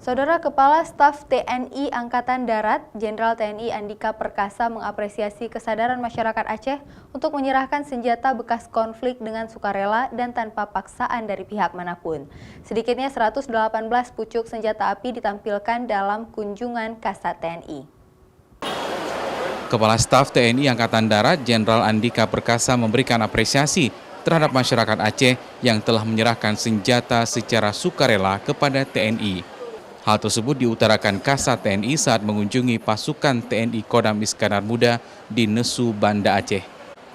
Saudara Kepala Staf TNI Angkatan Darat, Jenderal TNI Andika Perkasa mengapresiasi kesadaran masyarakat Aceh untuk menyerahkan senjata bekas konflik dengan sukarela dan tanpa paksaan dari pihak manapun. Sedikitnya 118 pucuk senjata api ditampilkan dalam kunjungan Kasat TNI. Kepala Staf TNI Angkatan Darat, Jenderal Andika Perkasa memberikan apresiasi terhadap masyarakat Aceh yang telah menyerahkan senjata secara sukarela kepada TNI. Hal tersebut diutarakan Kasat TNI saat mengunjungi pasukan TNI Kodam Iskandar Muda di Nesu, Banda Aceh.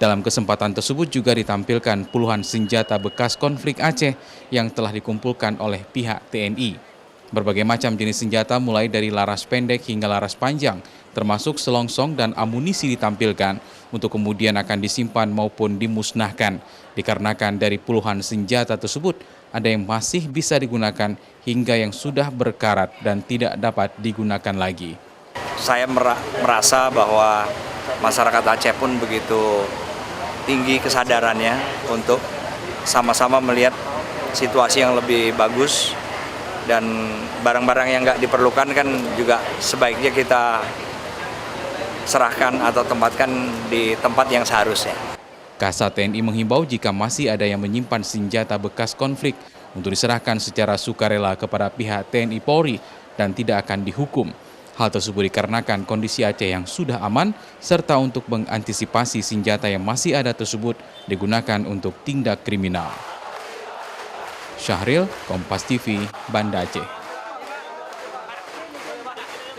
Dalam kesempatan tersebut juga ditampilkan puluhan senjata bekas konflik Aceh yang telah dikumpulkan oleh pihak TNI. Berbagai macam jenis senjata mulai dari laras pendek hingga laras panjang, termasuk selongsong dan amunisi ditampilkan untuk kemudian akan disimpan maupun dimusnahkan. Dikarenakan dari puluhan senjata tersebut, ada yang masih bisa digunakan hingga yang sudah berkarat dan tidak dapat digunakan lagi. Saya merasa bahwa masyarakat Aceh pun begitu tinggi kesadarannya untuk sama-sama melihat situasi yang lebih bagus, dan barang-barang yang nggak diperlukan kan juga sebaiknya kita serahkan atau tempatkan di tempat yang seharusnya. Kasat TNI menghimbau jika masih ada yang menyimpan senjata bekas konflik untuk diserahkan secara sukarela kepada pihak TNI Polri dan tidak akan dihukum. Hal tersebut dikarenakan kondisi Aceh yang sudah aman serta untuk mengantisipasi senjata yang masih ada tersebut digunakan untuk tindak kriminal. Syahril, Kompas TV, Banda Aceh.